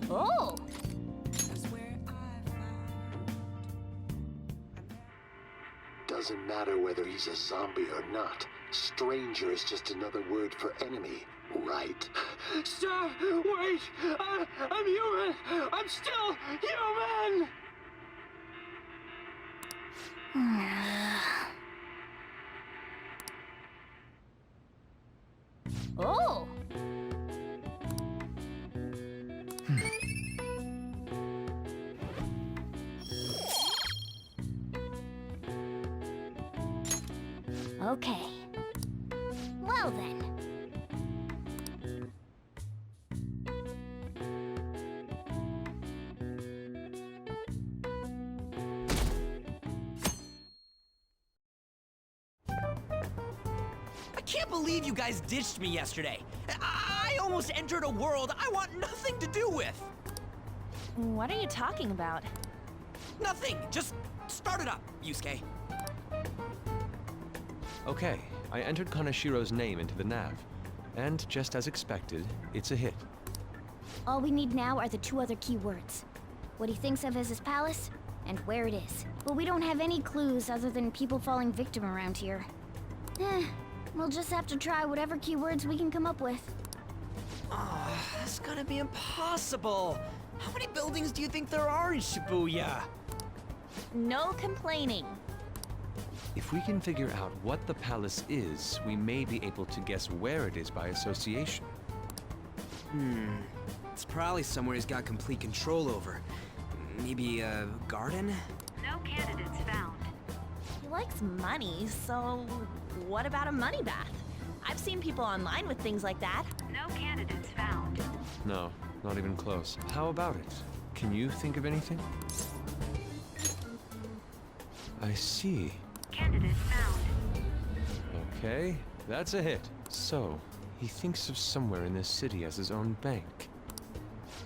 Oh! Doesn't matter whether he's a zombie or not. Stranger is just another word for enemy, right? Sir, wait! I'm human! I'm still human! Oh! Okay. Well then. I can't believe you guys ditched me yesterday. I almost entered a world I want nothing to do with. What are you talking about? Nothing. Just start it up, Yusuke. Okay, I entered Kanashiro's name into the nav. And just as expected, it's a hit. All we need now are the two other keywords. What he thinks of as his palace, and where it is. But we don't have any clues other than people falling victim around here. We'll just have to try whatever keywords we can come up with. Oh, that's gonna be impossible. How many buildings do you think there are in Shibuya? No complaining. If we can figure out what the palace is, we may be able to guess where it is by association. It's probably somewhere he's got complete control over. Maybe a garden? No candidates found. He likes money, so what about a money bath? I've seen people online with things like that. No candidates found. No, not even close. How about it? Can you think of anything? I see. Candidates found. Okay, that's a hit. So, he thinks of somewhere in this city as his own bank.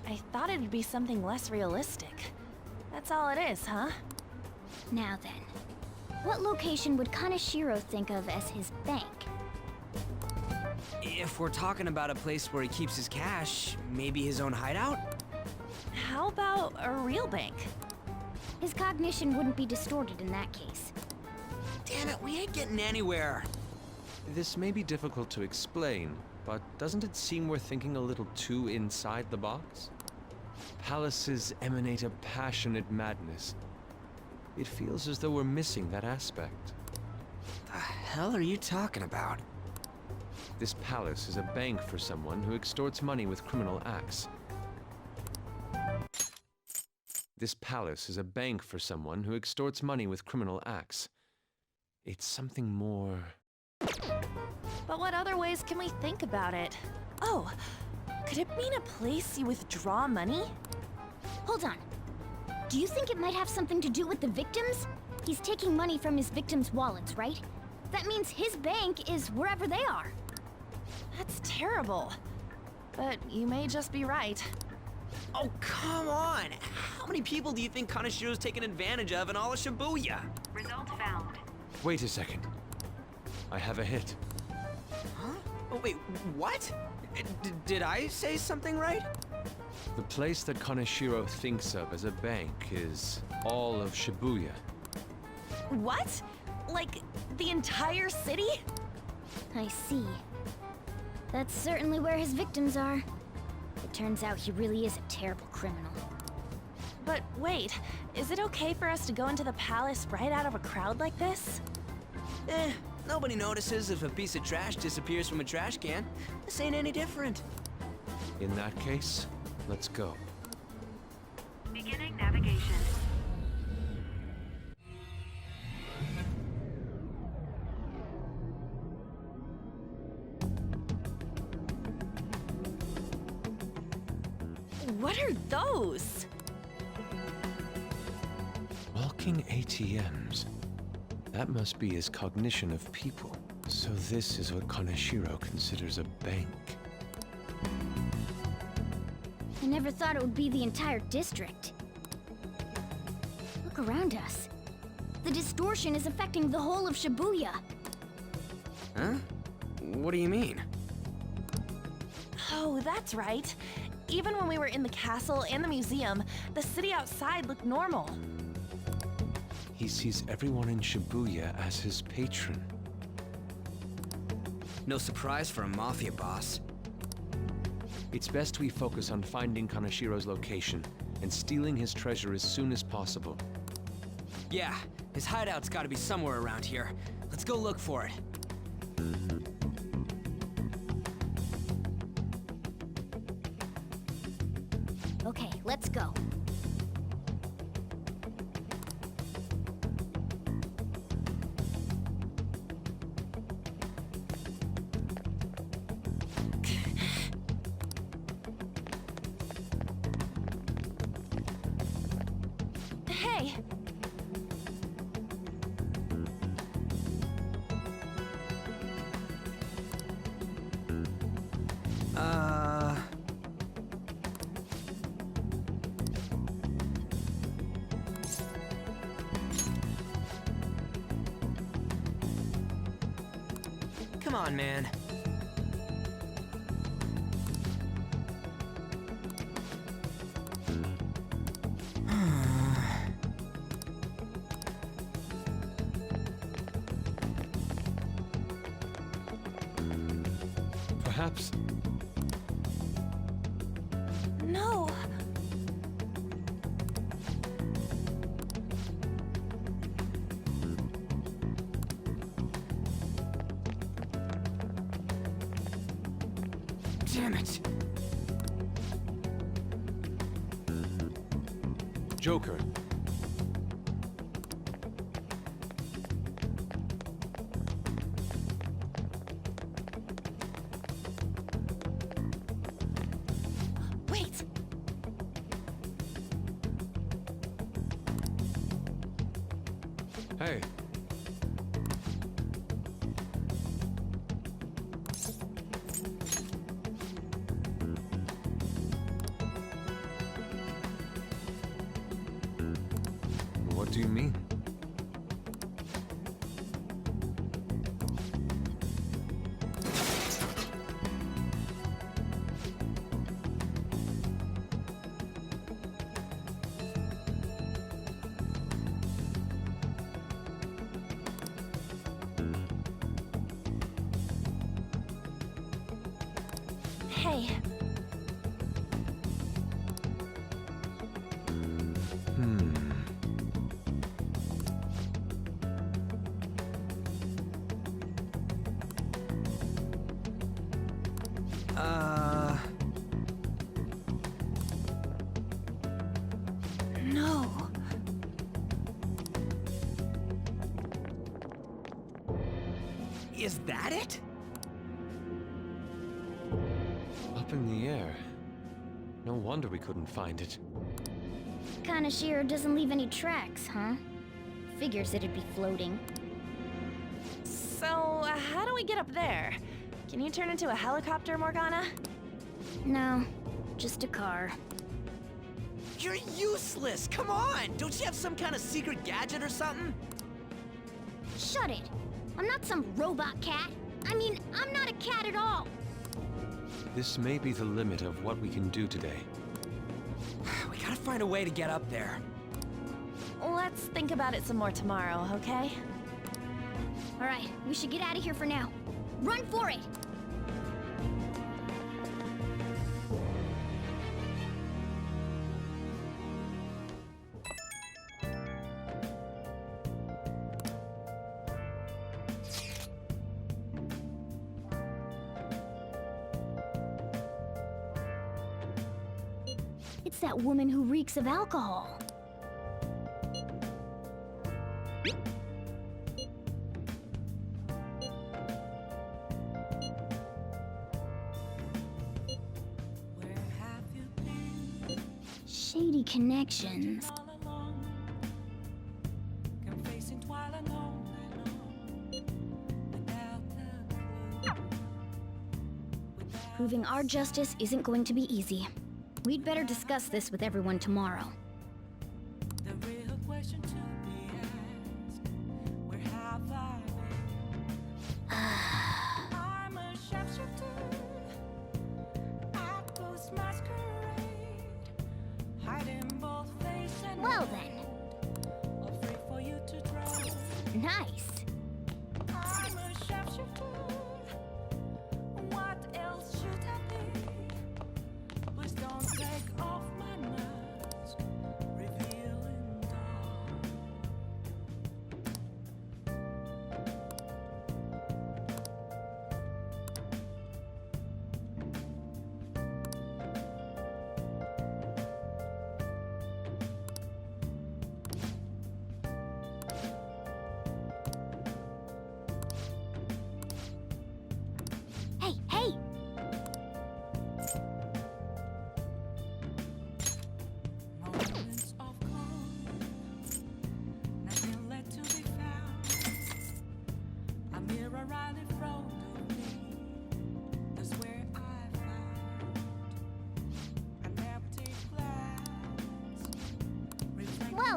I thought it'd be something less realistic. That's all it is, huh? Now then, what location would Kanashiro think of as his bank? If we're talking about a place where he keeps his cash, maybe his own hideout? How about a real bank? His cognition wouldn't be distorted in that case. Damn it, we ain't getting anywhere. This may be difficult to explain, but doesn't it seem we're thinking a little too inside the box? Palaces emanate a passionate madness. It feels as though we're missing that aspect. The hell are you talking about? This palace is a bank for someone who extorts money with criminal acts. This palace is a bank for someone who extorts money with criminal acts. It's something more... But what other ways can we think about it? Oh, could it mean a place you withdraw money? Hold on. Do you think it might have something to do with the victims? He's taking money from his victims' wallets, right? That means his bank is wherever they are. That's terrible. But you may just be right. Oh, come on! How many people do you think Kanashiro's taken advantage of in all of Shibuya? Result found. Wait a second. I have a hit. Huh? Oh, wait, what? Did I say something right? The place that Kanashiro thinks of as a bank is all of Shibuya. What? Like, the entire city? I see. That's certainly where his victims are. It turns out he really is a terrible criminal. But wait, is it okay for us to go into the palace right out of a crowd like this? Nobody notices if a piece of trash disappears from a trash can. This ain't any different. In that case, let's go. Beginning navigation. What are those? Walking ATMs. That must be his cognition of people. So this is what Kanashiro considers a bank. I never thought it would be the entire district. Look around us. The distortion is affecting the whole of Shibuya. Huh? What do you mean? Oh, that's right. even when we were in the castle and the museum, the city outside looked normal. He sees everyone in Shibuya as his patron. No surprise for a mafia boss. It's best we focus on finding Kanashiro's location and stealing his treasure as soon as possible. Yeah, his hideout's gotta be somewhere around here. Let's go look for it. Okay, let's go. Hey! Come on, man. Perhaps No! Damn it. Joker. Wait! Hey. What do you mean? Hey, no. Is that it? Up in the air. No wonder we couldn't find it. Kanashiro doesn't leave any tracks, huh? Figures it'd be floating. So, how do we get up there? Can you turn into a helicopter, Morgana? No, just a car. You're useless! Come on! Don't you have some kind of secret gadget or something? Shut it! I'm not some robot cat. I mean, I'm not a cat at all. This may be the limit of what we can do today. We gotta find a way to get up there. Let's think about it some more tomorrow, okay? All right, we should get out of here for now. Run for it! It's that woman who reeks of alcohol. Shady connections. Proving our justice isn't going to be easy. We'd better discuss this with everyone tomorrow. The real question to be asked, where have I been? I'm a sharpshooter. I post masquerade.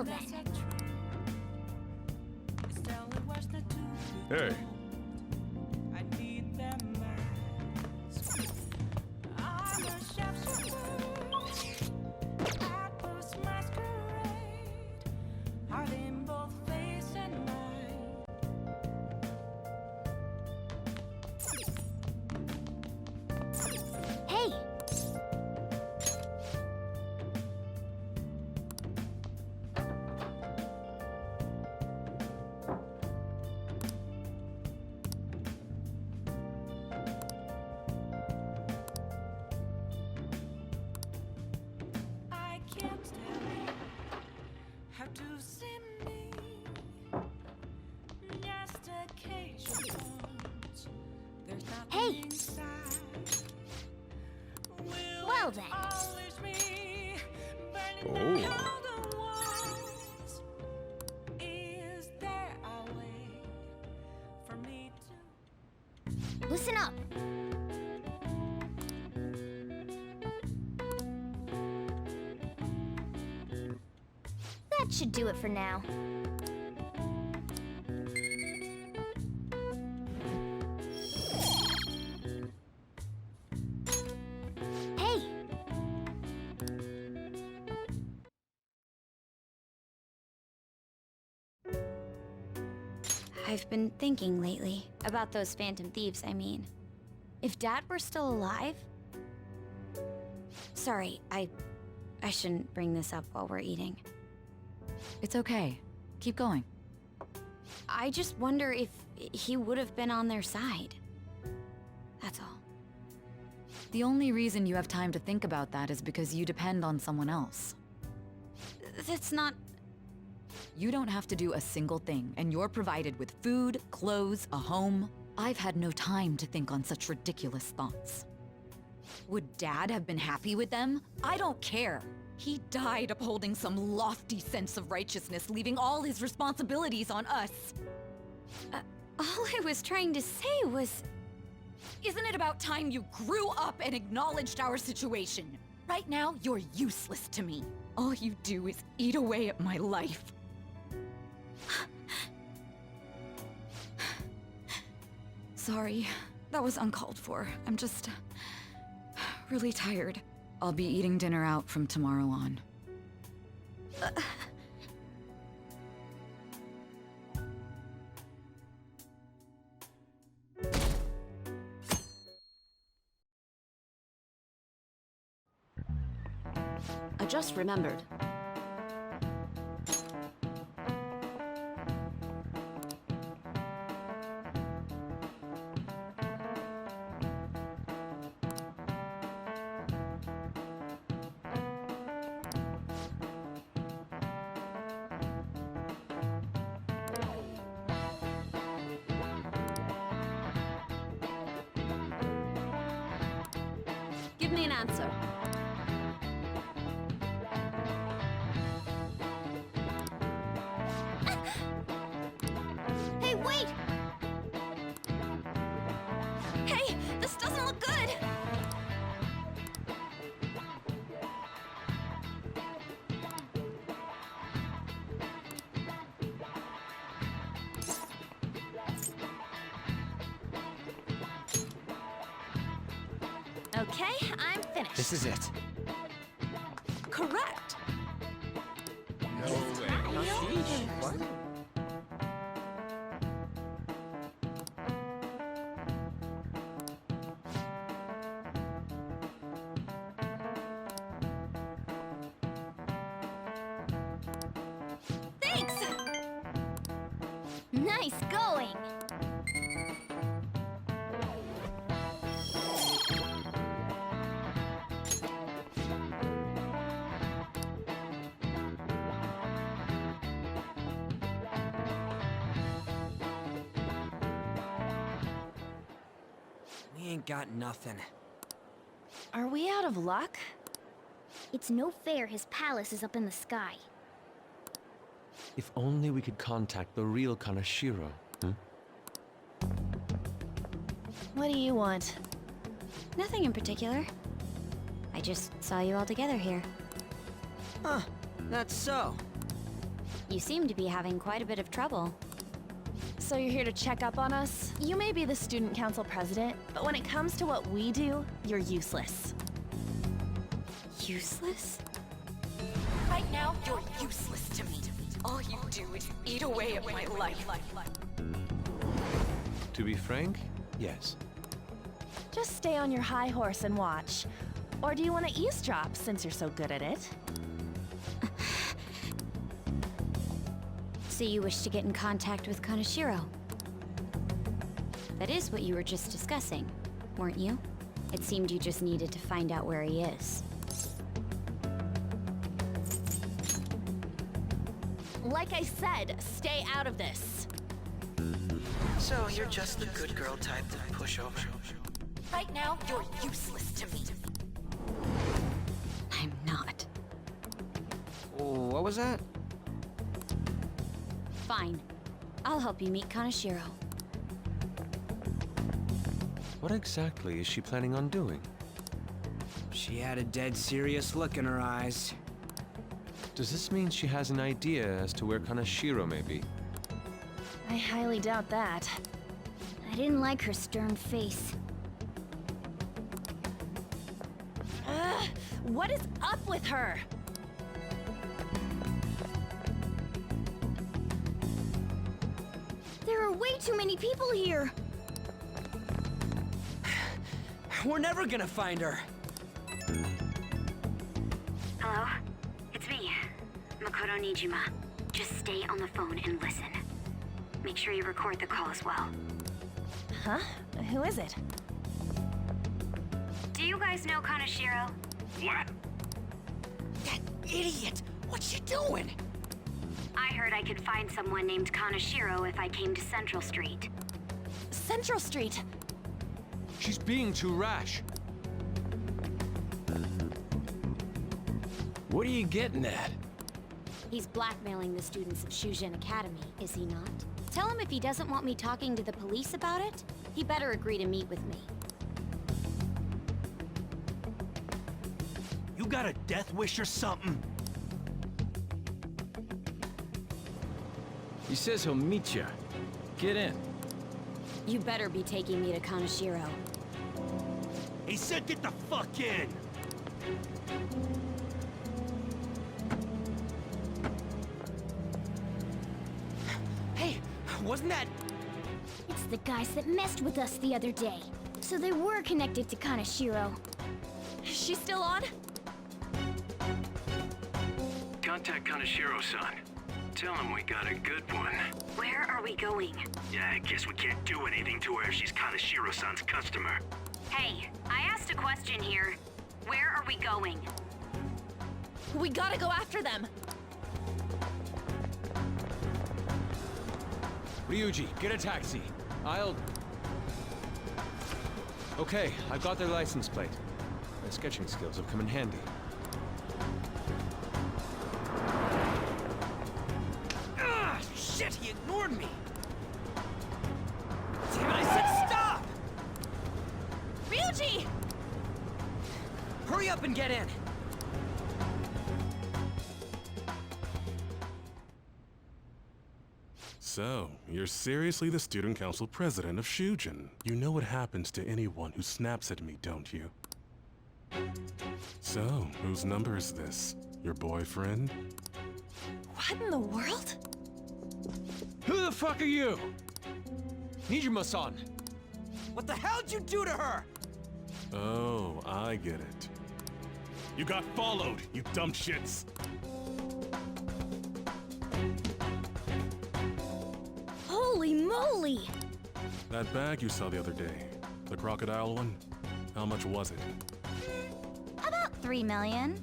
Well then. Hey. I need them masks. I'm a chef's Atlus masquerade. Heart in both face and mind. Hey! I can't tell you how to see me. Just occasional thoughts. There's nothing Hey. inside. Will Well it then. always be burning Oh. down the walls? Is there a way for me to? Listen up! That should do it for now. Hey! I've been thinking lately about those phantom thieves, I mean. If Dad were still alive... Sorry, I shouldn't bring this up while we're eating. It's okay. Keep going. I just wonder if he would have been on their side. That's all. The only reason you have time to think about that is because you depend on someone else. That's not... You don't have to do a single thing, and you're provided with food, clothes, a home. I've had no time to think on such ridiculous thoughts. Would Dad have been happy with them? I don't care. He died upholding some lofty sense of righteousness, leaving all his responsibilities on us. All I was trying to say was... Isn't it about time you grew up and acknowledged our situation? Right now, you're useless to me. All you do is eat away at my life. Sorry, that was uncalled for. I'm just... really tired. I'll be eating dinner out from tomorrow on. I just remembered. Give me an answer. Hey, wait! Hey, this doesn't look good! Okay, I'm finished. This is it. Correct! No way. Thanks! Nice going! We ain't got nothing. Are we out of luck? It's no fair his palace is up in the sky. If only we could contact the real Kanashiro. What do you want? Nothing in particular. I just saw you all together here. Huh, that's so. You seem to be having quite a bit of trouble. So you're here to check up on us? You may be the student council president, but when it comes to what we do, you're useless. Useless? Right now, you're useless to me. All you do is eat away at my life. To be frank, yes. Just stay on your high horse and watch. Or do you want to eavesdrop since you're so good at it? So you wish to get in contact with Kaneshiro? That is what you were just discussing, weren't you? It seemed you just needed to find out where he is. Like I said, stay out of this. So you're just the good girl type to push over. Right now, you're useless to me. I'm not. What was that? Fine. I'll help you meet Kaneshiro. What exactly is she planning on doing? She had a dead serious look in her eyes. Does this mean she has an idea as to where Kaneshiro may be? I highly doubt that. I didn't like her stern face. Ugh, what is up with her? There are way too many people here! We're never gonna find her. Hello? It's me, Makoto Nijima. Just stay on the phone and listen. Make sure you record the call as well. Huh? Who is it? Do you guys know Kaneshiro? What? That idiot! What's she doing? I heard I could find someone named Kaneshiro if I came to Central Street. Central Street. She's being too rash. What are you getting at? He's blackmailing the students of Shujin Academy, is he not? Tell him if he doesn't want me talking to the police about it, he better agree to meet with me. You got a death wish or something? He says he'll meet you. Get in. You better be taking me to Kaneshiro. He said get the fuck in! Hey, wasn't that... It's the guys that messed with us the other day. So they were connected to Kaneshiro. Is she still on? Contact Kaneshiro-san. Tell him we got a good one. Where are we going? Yeah, I guess we can't do anything to her if she's Kaneshiro-san's customer. Hey, I asked a question here. Where are we going? We gotta go after them. Ryuji, get a taxi. Okay, I've got their license plate. My sketching skills have come in handy. Ah, shit, he ignored me! Damn it, I said stop! Ryuji! Hurry up and get in! So, you're seriously the student council president of Shujin. You know what happens to anyone who snaps at me, don't you? So, whose number is this? Your boyfriend? What in the world? Who the fuck are you? Nijima-san! What the hell'd you do to her? Oh, I get it. You got followed, you dumb shits! Holy moly! That bag you saw the other day, the crocodile one, how much was it? About 3 million.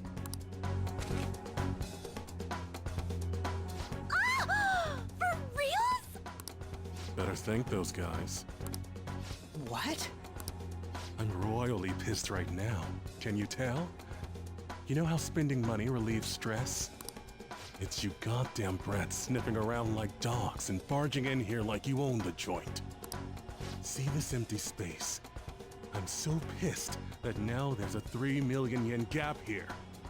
Ah! For reals? Better thank those guys. What? I'm royally pissed right now. Can you tell? You know how spending money relieves stress? It's you goddamn brats sniffing around like dogs and barging in here like you own the joint. See this empty space? I'm so pissed that now there's a 3 million yen gap here.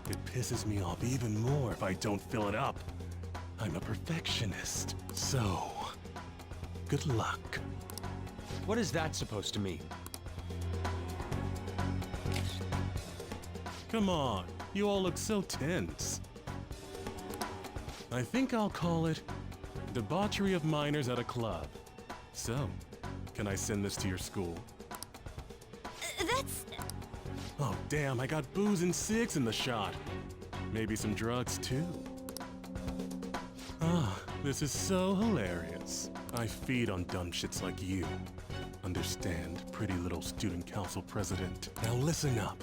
It pisses me off even more if I don't fill it up. I'm a perfectionist. So, good luck. What is that supposed to mean? Come on, you all look so tense. I think I'll call it debauchery of minors at a club. So, can I send this to your school? That's... Oh damn, I got booze and cigs in the shot. Maybe some drugs too. Ah, this is so hilarious. I feed on dumb shits like you. Understand, pretty little student council president. Now listen up.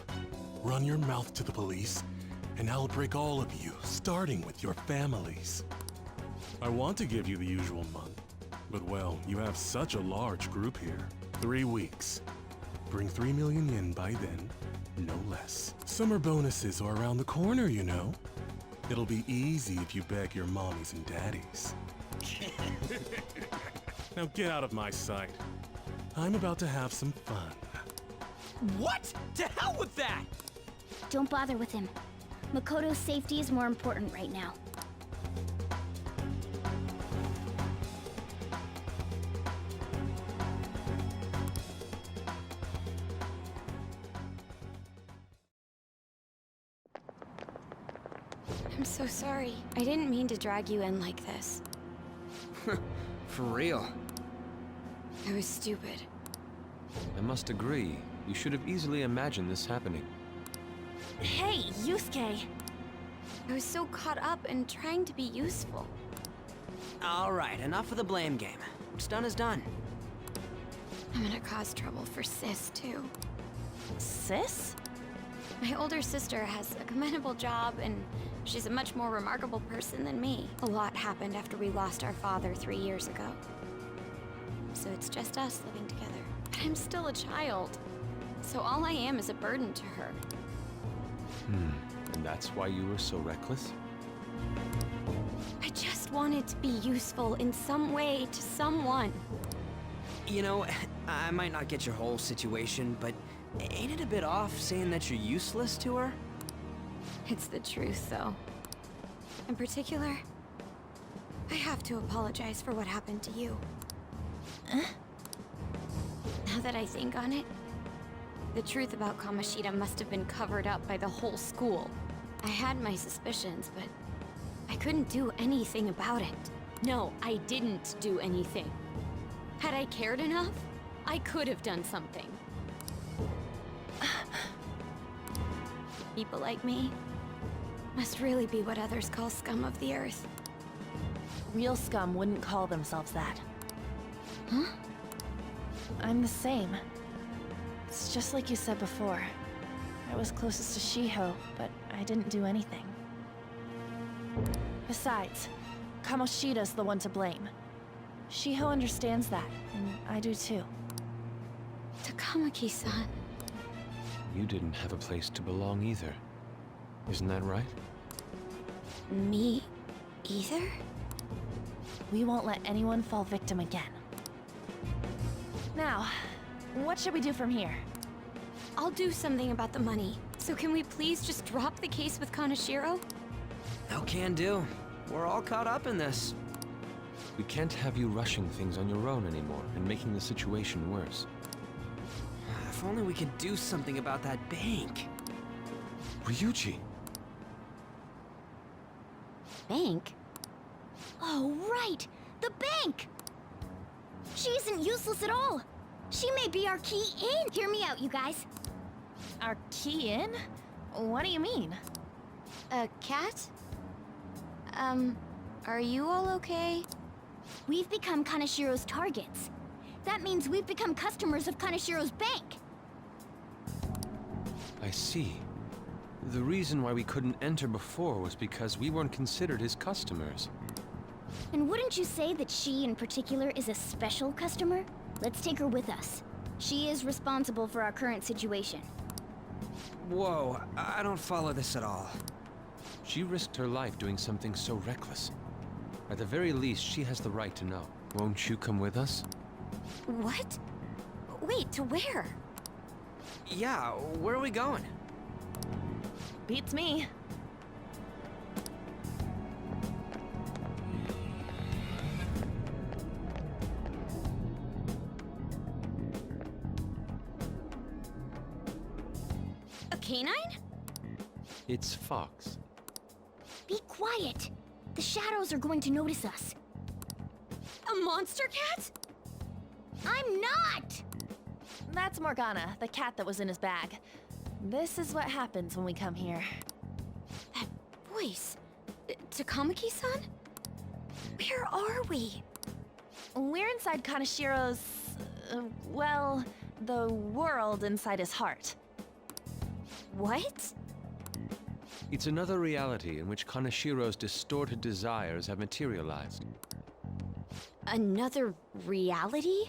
Run your mouth to the police, and I'll break all of you, starting with your families. I want to give you the usual month, but well, you have such a large group here. 3 weeks. Bring 3 million yen by then, no less. Summer bonuses are around the corner, you know. It'll be easy if you beg your mommies and daddies. Now get out of my sight. I'm about to have some fun. What? To hell with that! Don't bother with him. Makoto's safety is more important right now. I'm so sorry. I didn't mean to drag you in like this. For real. I was stupid. I must agree. You should have easily imagined this happening. Hey, Yusuke! I was so caught up in trying to be useful. Alright, enough of the blame game. What's done is done. I'm gonna cause trouble for Sis, too. Sis? My older sister has a commendable job, and she's a much more remarkable person than me. A lot happened after we lost our father 3 years ago. So it's just us living together. But I'm still a child. So all I am is a burden to her. And that's why you were so reckless? I just wanted to be useful in some way to someone. You know, I might not get your whole situation, but ain't it a bit off saying that you're useless to her? It's the truth, though. In particular, I have to apologize for what happened to you. Now that I think on it, the truth about Kamoshida must have been covered up by the whole school. I had my suspicions, but I couldn't do anything about it. No, I didn't do anything. Had I cared enough, I could have done something. People like me must really be what others call scum of the earth. Real scum wouldn't call themselves that. Huh? I'm the same. It's just like you said before. I was closest to Shiho, but I didn't do anything. Besides, Kamoshida's the one to blame. Shiho understands that, and I do too. Takamaki-san. You didn't have a place to belong either. Isn't that right? Me either? We won't let anyone fall victim again. Now, what should we do from here? I'll do something about the money. So can we please just drop the case with Kaneshiro? No can do. We're all caught up in this. We can't have you rushing things on your own anymore and making the situation worse. If only we could do something about that bank. Ryuji! Bank? Oh, right! The bank! She isn't useless at all! She may be our key in! Hear me out, you guys. Our key in? What do you mean? A cat? Are you all okay? We've become Kaneshiro's targets. That means we've become customers of Kaneshiro's bank. I see. The reason why we couldn't enter before was because we weren't considered his customers. And wouldn't you say that she in particular is a special customer? Let's take her with us. She is responsible for our current situation. Whoa, I don't follow this at all. She risked her life doing something so reckless. At the very least, she has the right to know. Won't you come with us? What? Wait, to where? Yeah, where are we going? Beats me. A canine? It's Fox. Be quiet. The shadows are going to notice us. A monster cat? I'm not! That's Morgana, the cat that was in his bag. This is what happens when we come here. That voice. Takamaki-san? Where are we? We're inside Kanashiro's... well, the world inside his heart. What? It's another reality in which Kanashiro's distorted desires have materialized. Another reality?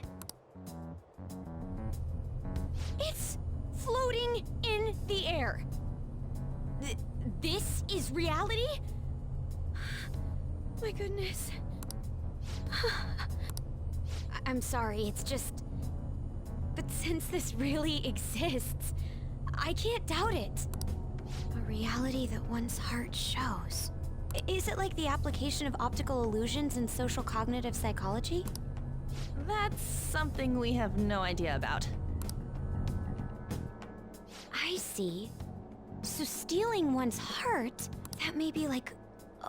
It's floating in the air. This is reality? My goodness. I'm sorry, it's just... But since this really exists, I can't doubt it. A reality that one's heart shows. Is it like the application of optical illusions in social cognitive psychology? That's something we have no idea about. I see. So stealing one's heart, that may be like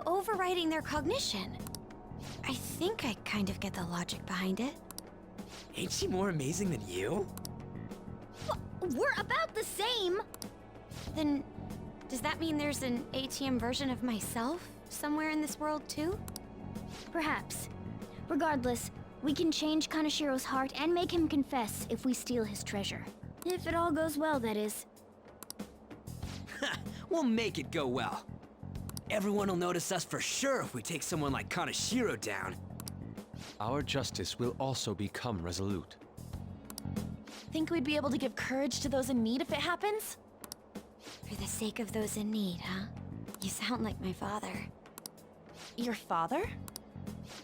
overriding their cognition. I think I kind of get the logic behind it. Ain't she more amazing than you? We're about the same! Then, does that mean there's an ATM version of myself somewhere in this world too? Perhaps. Regardless, we can change Kanashiro's heart and make him confess if we steal his treasure. If it all goes well, that is. We'll make it go well. Everyone will notice us for sure if we take someone like Kanashiro down. Our justice will also become resolute. Think we'd be able to give courage to those in need if it happens? For the sake of those in need, huh? You sound like my father. Your father?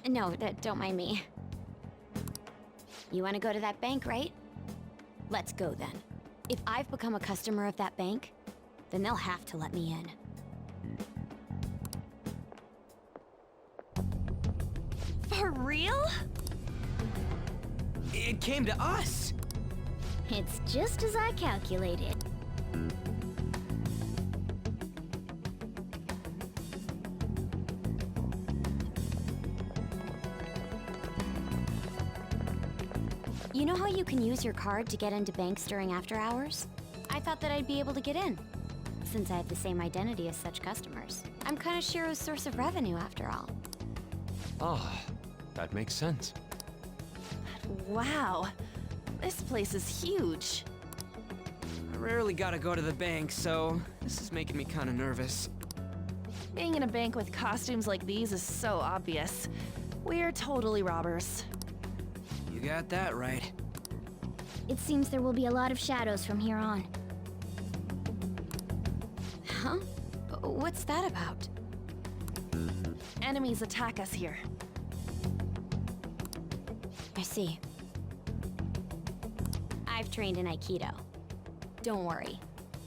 No, don't mind me. You want to go to that bank, right? Let's go then. If I've become a customer of that bank, then they'll have to let me in. For real? It came to us! It's just as I calculated. You know how you can use your card to get into banks during after hours? I thought that I'd be able to get in, since I have the same identity as such customers. I'm Kanashiro's source of revenue, after all. Ah, that makes sense. Wow. This place is huge. I rarely gotta go to the bank, so this is making me kinda nervous. Being in a bank with costumes like these is so obvious. We're totally robbers. You got that right. It seems there will be a lot of shadows from here on. Huh? What's that about? Enemies attack us here. I see. I've trained in Aikido. Don't worry,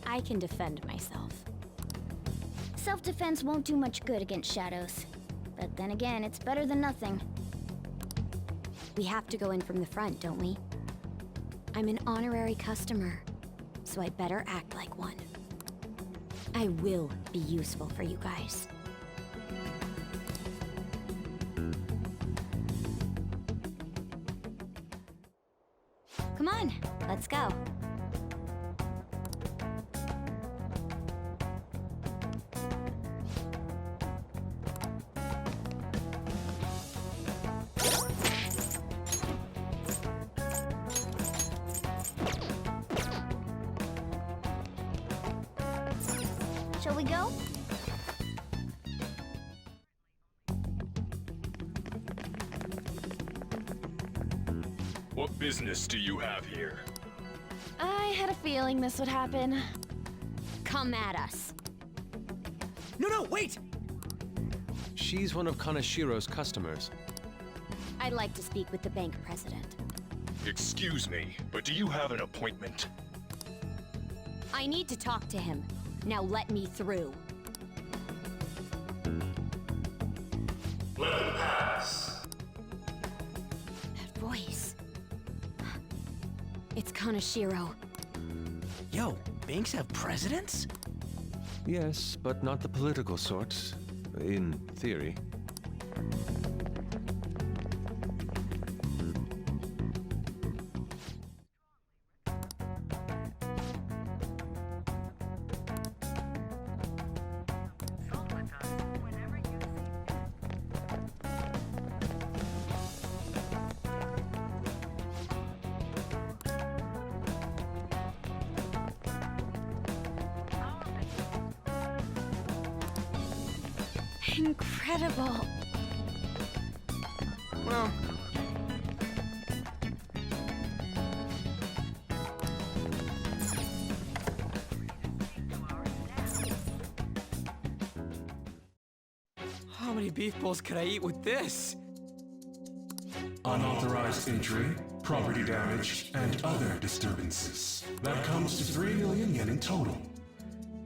I can defend myself. Self-defense won't do much good against shadows. But then again, it's better than nothing. We have to go in from the front, don't we? I'm an honorary customer, so I better act like one. I will be useful for you guys. Come on, let's go. Shall we go? What business do you have here? I had a feeling this would happen. Come at us. No, wait! She's one of Kanashiro's customers. I'd like to speak with the bank president. Excuse me, but do you have an appointment? I need to talk to him. Now let me through. Let him pass. That voice. It's Kanashiro. Yo, banks have presidents? Yes, but not the political sort, in theory. Incredible. Well, how many beef bowls could I eat with this? Unauthorized entry, property damage, and other disturbances. That comes to 3 million yen in total.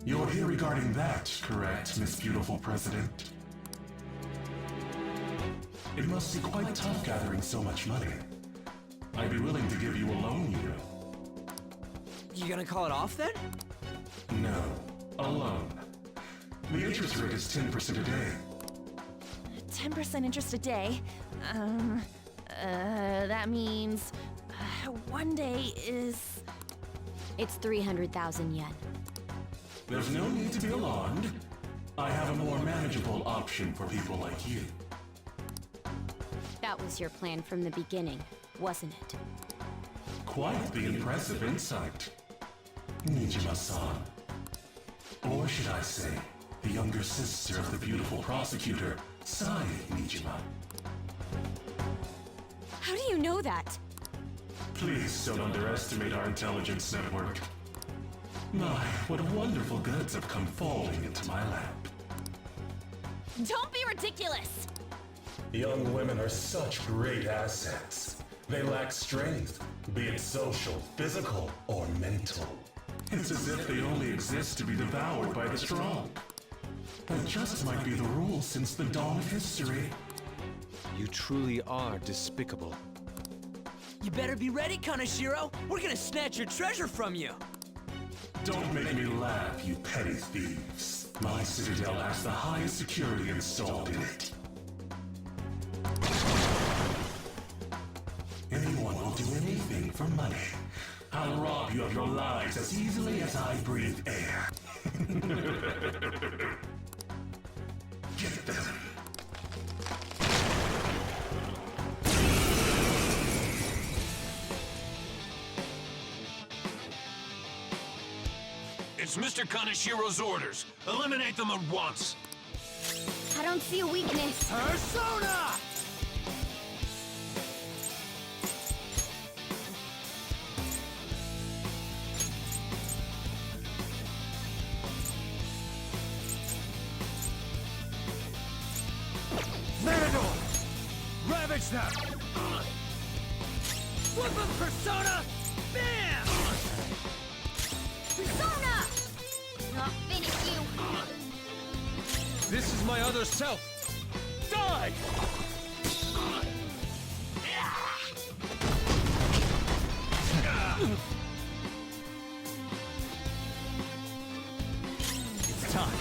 You're here regarding that, correct, Miss Beautiful President? It must be quite tough gathering so much money. I'd be willing to give you a loan, you know. You gonna call it off then? No, a loan. The interest rate is 10% a day. 10% interest a day? That means... one day is... It's 300,000 yen. There's no need to be alarmed. I have a more manageable option for people like you. That was your plan from the beginning, wasn't it? Quite the impressive insight. Nijima-san. Or should I say, the younger sister of the beautiful prosecutor, Sai Nijima. How do you know that? Please don't underestimate our intelligence network. My, what wonderful goods have come falling into my lap. Don't be ridiculous! Young women are such great assets. They lack strength, be it social, physical, or mental. It's as if they only exist to be devoured by the strong. That just might be the rule since the dawn of history. You truly are despicable. You better be ready, Kaneshiro. We're gonna snatch your treasure from you. Don't make me laugh, you petty thieves. My citadel has the highest security installed in it. Anyone will do anything for money. I'll rob you of your lives as easily as I breathe air. Get them. It's Mr. Kaneshiro's orders. Eliminate them at once. I don't see a weakness. Persona! Matador! Ravage them! Flip of Persona! Bam! Persona! I'll finish you. This is my other self! Die! It's time.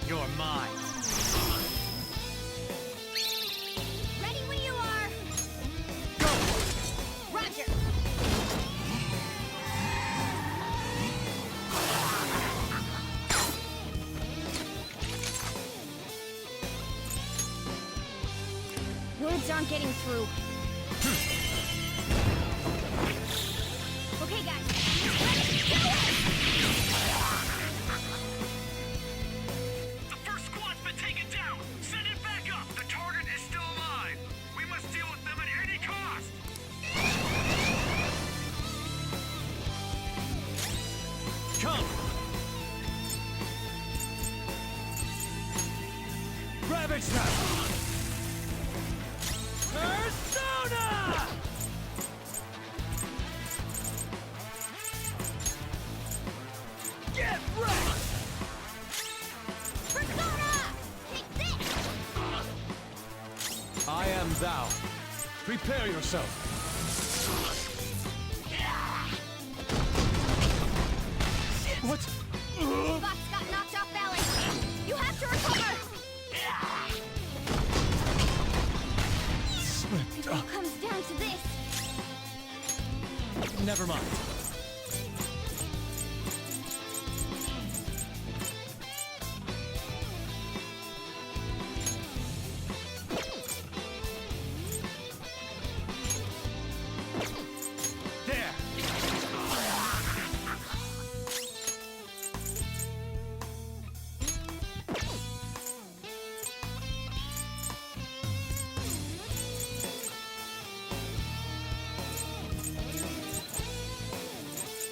You're mine. Ready when you are. Go! Roger. Words aren't getting through. Okay, guys. Let's do it! The first squad's been taken down. Send it back up. The target is still alive. We must deal with them at any cost. Come! Ravage them! Persona! Get wrecked! am thou. Prepare yourself. What? Fox got knocked off balance. You have to recover. Slipped It all comes down to this. Never mind. There!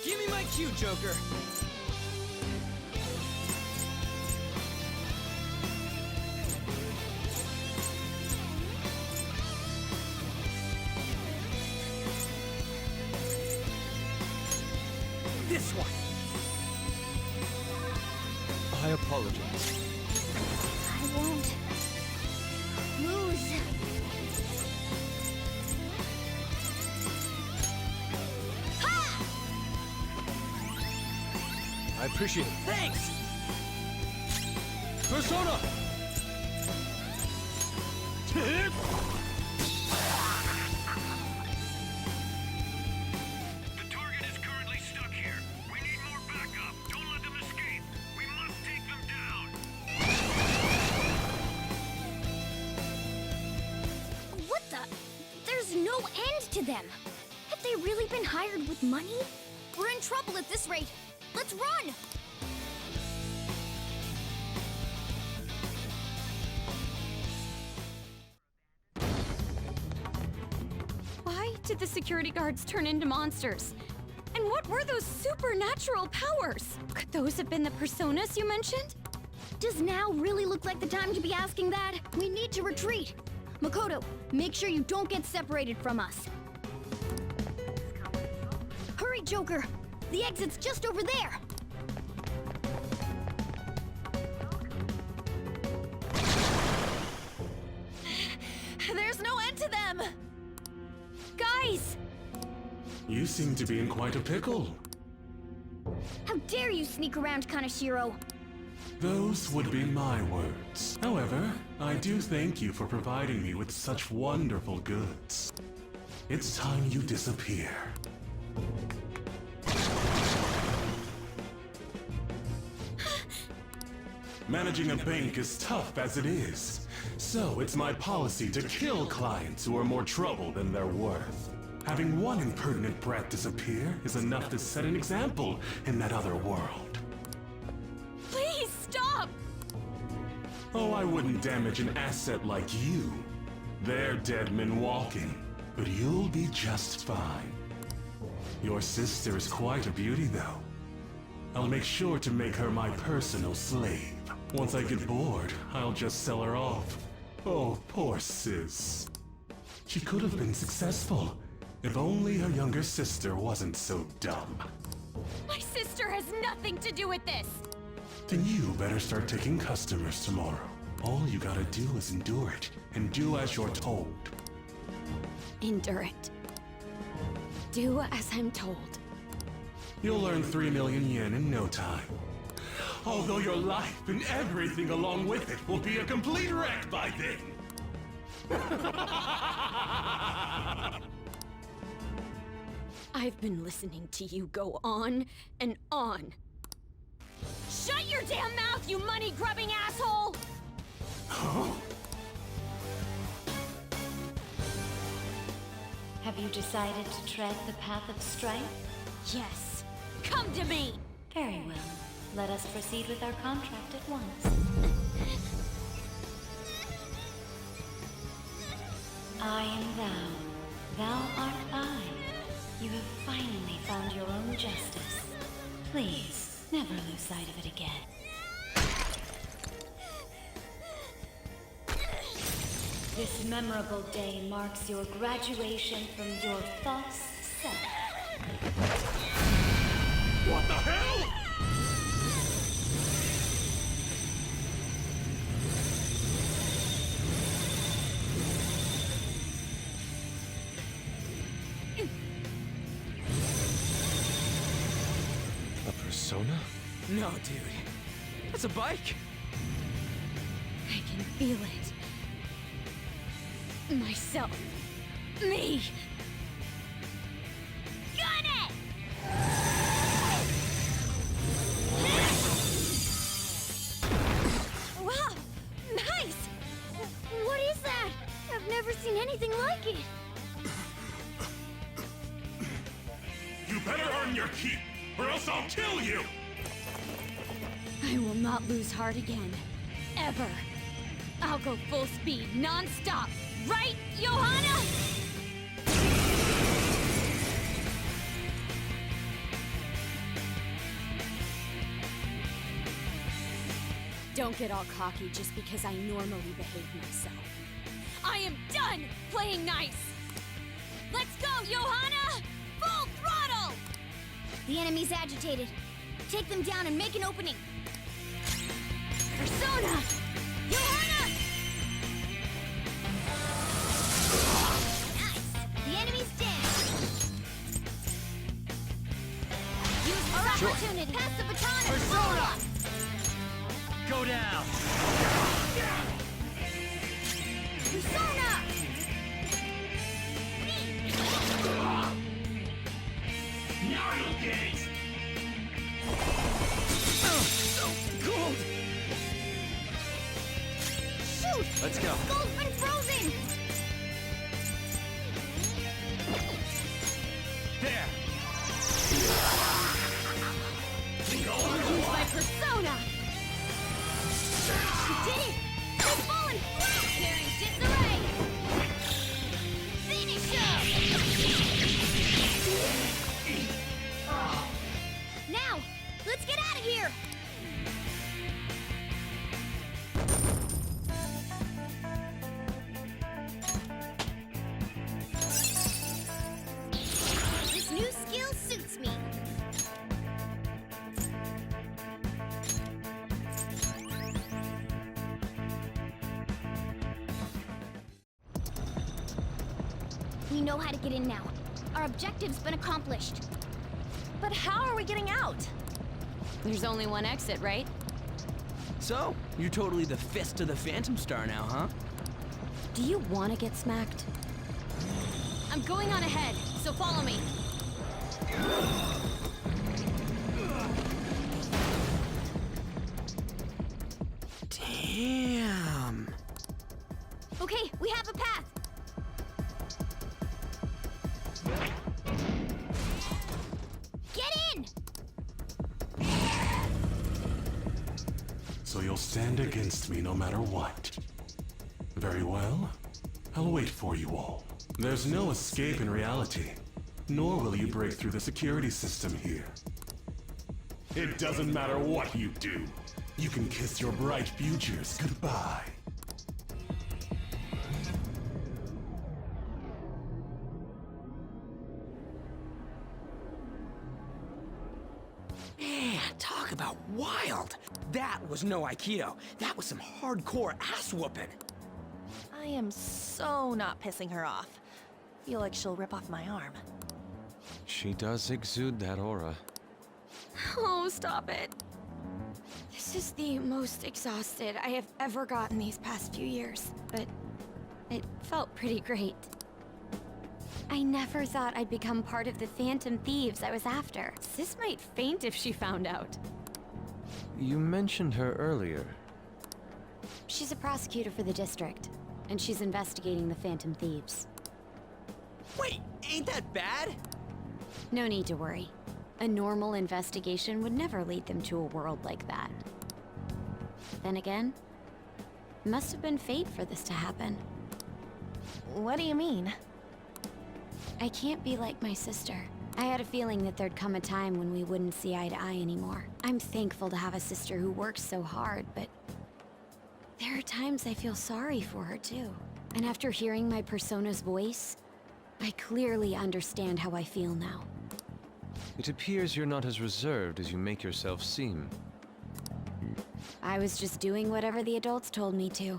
Give me my cue, Joker. This one. I apologize. I won't lose. I appreciate it. Thanks! Persona! The target is currently stuck here. We need more backup. Don't let them escape. We must take them down. What the? There's no end to them. Have they really been hired with money? We're in trouble at this rate. Let's run! Why did the security guards turn into monsters? And what were those supernatural powers? Could those have been the personas you mentioned? Does now really look like the time to be asking that? We need to retreat. Makoto, make sure you don't get separated from us. Hurry, Joker! The exit's just over there! There's no end to them! Guys! You seem to be in quite a pickle. How dare you sneak around Kaneshiro? Those would be my words. However, I do thank you for providing me with such wonderful goods. It's time you disappear. Managing a bank is tough as it is, so it's my policy to kill clients who are more trouble than they're worth. Having one impertinent brat disappear is enough to set an example in that other world. Please stop! Oh, I wouldn't damage an asset like you. They're dead men walking, but you'll be just fine. Your sister is quite a beauty, though. I'll make sure to make her my personal slave. Once I get bored, I'll just sell her off. Oh, poor sis. She could have been successful, if only her younger sister wasn't so dumb. My sister has nothing to do with this! Then you better start taking customers tomorrow. All you gotta do is endure it, and do as you're told. Endure it. Do as I'm told. You'll earn 3 million yen in no time. Although your life and everything along with it will be a complete wreck by then. I've been listening to you go on and on. Shut your damn mouth, you money-grubbing asshole! Have you decided to tread the path of strife? Yes. Come to me! Very well. Let us proceed with our contract at once. I am thou. Thou art I. You have finally found your own justice. Please, never lose sight of it again. This memorable day marks your graduation from your false self. What the hell?! persona? No, dude. That's a bike. I can feel it. Myself. Me. Got it! Wow! Nice! What is that? I've never seen anything like it. You better earn your keep, or else I'll kill you! I will not lose heart again. Ever. I'll go full speed, non-stop. Right, Johanna? Don't get all cocky just because I normally behave myself. I am done playing nice! Let's go, Johanna! Full throttle! The enemy's agitated. Take them down and make an opening. Persona! Johanna! Nice. The enemy's dead. Use this opportunity. Pass the baton and Persona! follow. Go down. Persona! Now you'll get it! So cold. Shoot! Let's go. Skull's been frozen! There. Use my persona! You did it! They've fallen flat! They're in disarray! Finish him! Now, let's get out of here! This new skill suits me. We know how to get in now. Our objective's been accomplished. But how are we getting out? There's only one exit, right? So, you're totally the fist of the Phantom Star now, huh? Do you want to get smacked? I'm going on ahead, so follow me. Damn. Okay, we have a path. Get in! So you'll stand against me no matter what. Very well. I'll wait for you all. There's no escape in reality, nor will you break through the security system here. It doesn't matter what you do. You can kiss your bright futures goodbye. Man, talk about wild. That was no Aikido. That was some hardcore ass whooping. I am so not pissing her off. Feel like she'll rip off my arm. She does exude that aura. Oh, stop it. This is the most exhausted I have ever gotten these past few years, but it felt pretty great. I never thought I'd become part of the Phantom Thieves I was after. Sis might faint if she found out. You mentioned her earlier. She's a prosecutor for the district, and she's investigating the Phantom Thieves. Wait, ain't that bad? No need to worry. A normal investigation would never lead them to a world like that. Then again, it must have been fate for this to happen. What do you mean? I can't be like my sister. I had a feeling that there'd come a time when we wouldn't see eye to eye anymore. I'm thankful to have a sister who works so hard, but there are times I feel sorry for her too. And after hearing my persona's voice, I clearly understand how I feel now. It appears you're not as reserved as you make yourself seem. I was just doing whatever the adults told me to.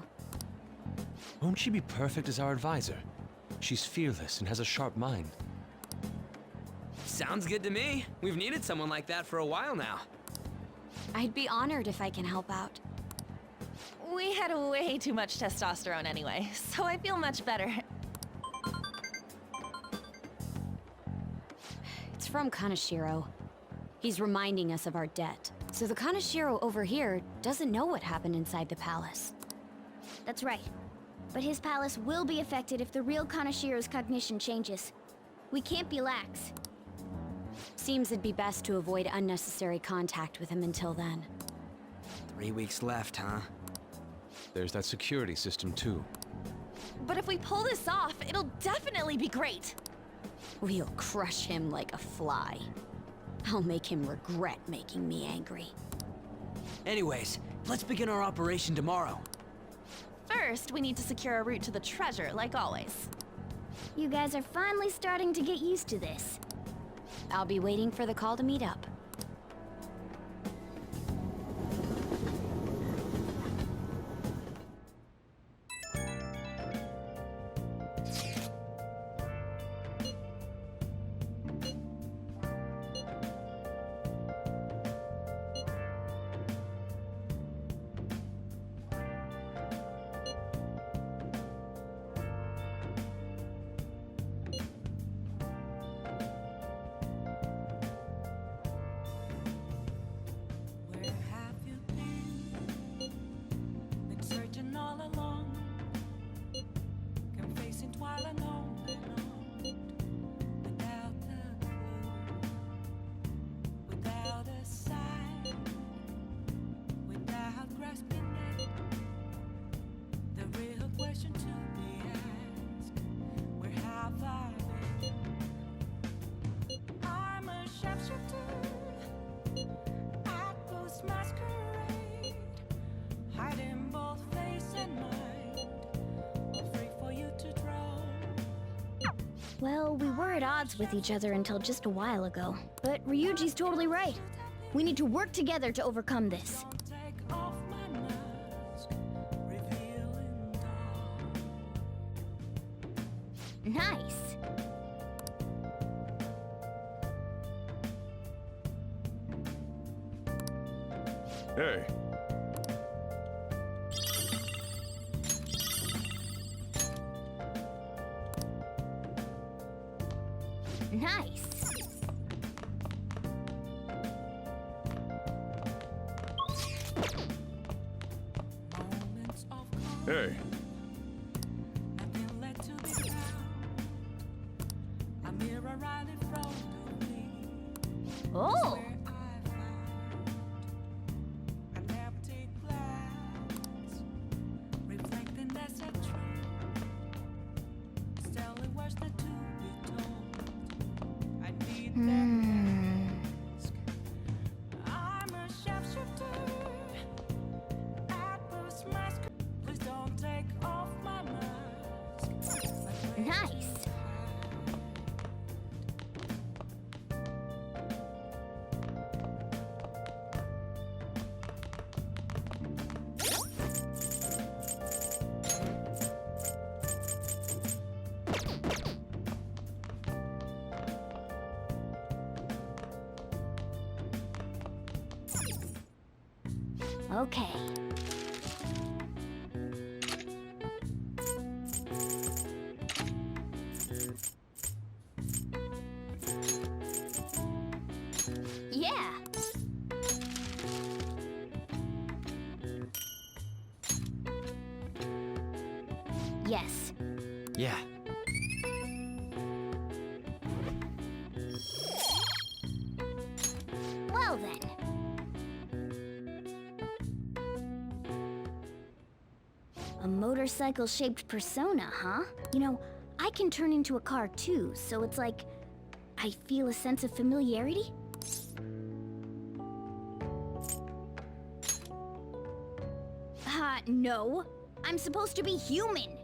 Won't she be perfect as our advisor? She's fearless and has a sharp mind. Sounds good to me. We've needed someone like that for a while now. I'd be honored if I can help out. We had way too much testosterone anyway, so I feel much better. It's from Kaneshiro. He's reminding us of our debt. So the Kaneshiro over here doesn't know what happened inside the palace. That's right. But his palace will be affected if the real Kaneshiro's cognition changes. We can't be lax. Seems it'd be best to avoid unnecessary contact with him until then. 3 weeks left, huh? There's that security system, too. But if we pull this off, it'll definitely be great. We'll crush him like a fly. I'll make him regret making me angry. Anyways, let's begin our operation tomorrow. First, we need to secure a route to the treasure, like always. You guys are finally starting to get used to this. I'll be waiting for the call to meet up. Where have you been? Been searching all along, confessing while alone, without a clue, without a sign, without grasping it. The real question to be asked: where have I been? I'm a sharpshooter. Masquerade, hiding both face and mind, all free for you to draw. Well, we were at odds with each other until just a while ago. But Ryuji's totally right. We need to work together to overcome this. Take off my mask, revealing dawn. Nice. Hey, Nice. Moments of calm, hey, nothing led to be found. A mirror right in front of me. Oh! Where I found an empty glass, reflecting that's a truth. Still it was not to be told. I need that mask. I'm a sharpshooter. Atlas mask. Please don't take off my mask. Nice. Okay. Yeah. Yes. Yeah. Well then. A motorcycle-shaped persona, huh? You know, I can turn into a car too, so it's like I feel a sense of familiarity. No. I'm supposed to be human.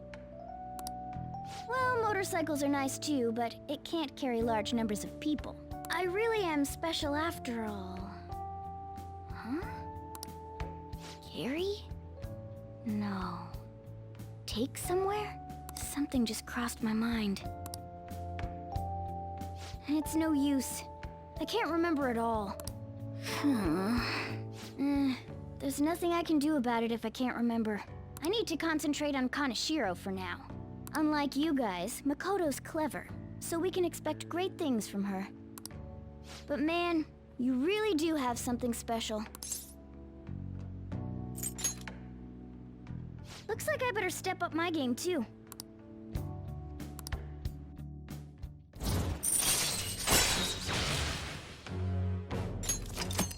Well, motorcycles are nice too, but it can't carry large numbers of people. I really am special after all. Huh? Carry? No. Take somewhere? Something just crossed my mind. It's no use. I can't remember it all. There's nothing I can do about it if I can't remember. I need to concentrate on Kaneshiro for now. Unlike you guys, Makoto's clever, so we can expect great things from her. But man, you really do have something special. Looks like I better step up my game too.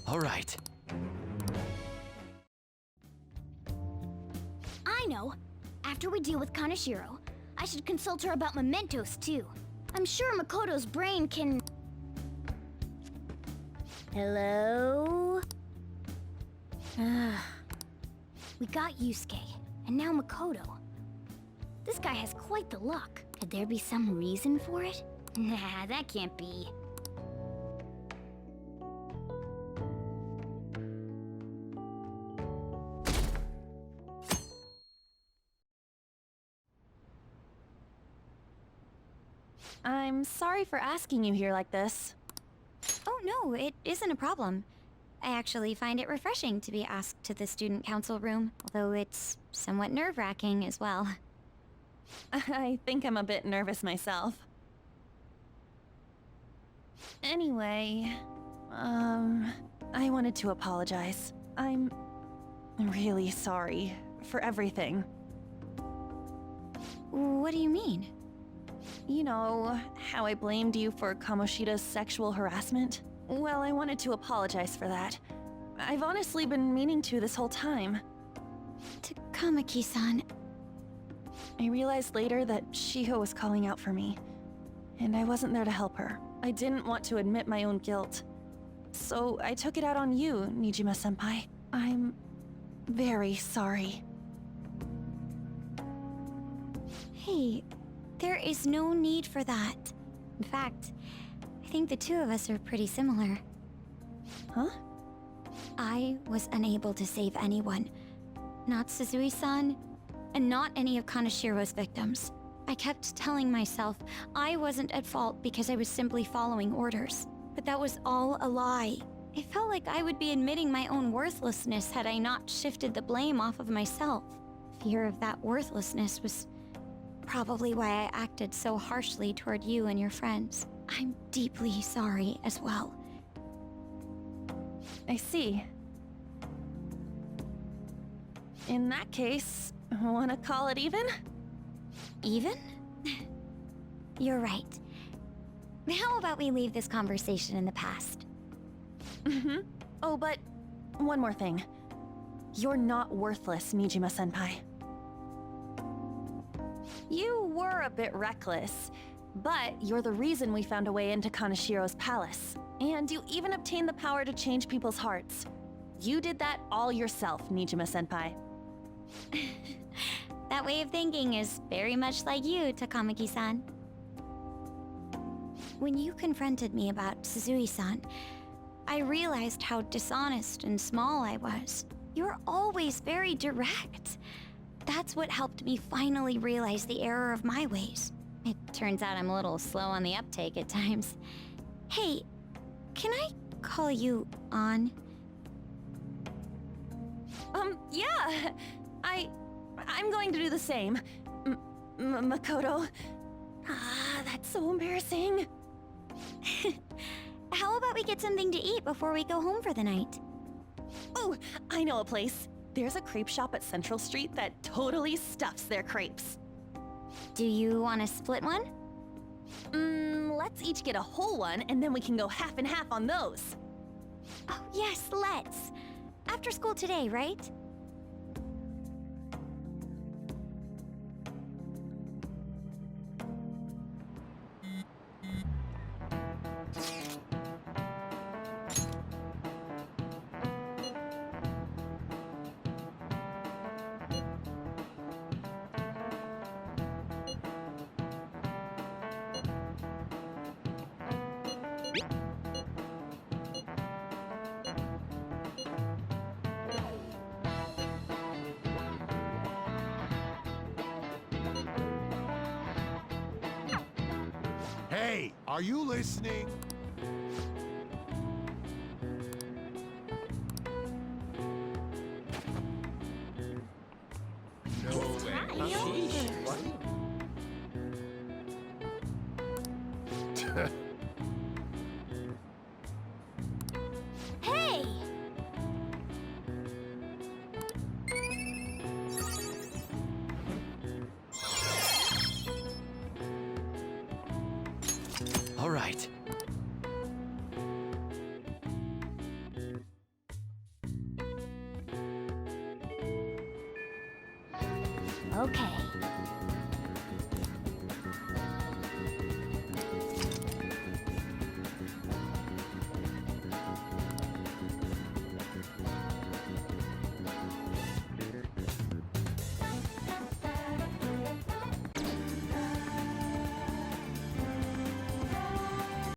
All right. I know. After we deal with Kaneshiro, I should consult her about mementos too. I'm sure Makoto's brain can... Hello? We got Yusuke, and now Makoto. This guy has quite the luck. Could there be some reason for it? Nah, that can't be. I'm sorry for asking you here like this. Oh no, it isn't a problem. I actually find it refreshing to be asked to the student council room, although it's somewhat nerve-wracking as well. I think I'm a bit nervous myself. Anyway, I wanted to apologize. I'm really sorry for everything. What do you mean? You know, how I blamed you for Kamoshida's sexual harassment? Well, I wanted to apologize for that. I've honestly been meaning to this whole time. Takamaki-san. I realized later that Shiho was calling out for me, and I wasn't there to help her. I didn't want to admit my own guilt. So I took it out on you, Nijima-senpai. I'm very sorry. Hey, there is no need for that. In fact, I think the two of us are pretty similar. Huh? I was unable to save anyone. Not Suzui-san, and not any of Kaneshiro's victims. I kept telling myself I wasn't at fault because I was simply following orders. But that was all a lie. It felt like I would be admitting my own worthlessness had I not shifted the blame off of myself. Fear of that worthlessness was probably why I acted so harshly toward you and your friends. I'm deeply sorry as well. I see. In that case, wanna call it even? Even? You're right. How about we leave this conversation in the past? Oh, but one more thing. You're not worthless, Nijima-senpai. You were a bit reckless, but you're the reason we found a way into Kaneshiro's palace. And you even obtained the power to change people's hearts. You did that all yourself, Nijima-senpai. That way of thinking is very much like you, Takamaki-san. When you confronted me about Suzui-san, I realized how dishonest and small I was. You're always very direct. That's what helped me finally realize the error of my ways. It turns out I'm a little slow on the uptake at times. Hey, can I call you On? Yeah! I'm going to do the same. Makoto. Ah, that's so embarrassing. How about we get something to eat before we go home for the night? Oh, I know a place. There's a crepe shop at Central Street that totally stuffs their crepes. Do you want to split one? Let's each get a whole one, and then we can go half and half on those. Oh, yes, let's. After school today, right? Hey, are you listening? No way. Hey! All right. Okay.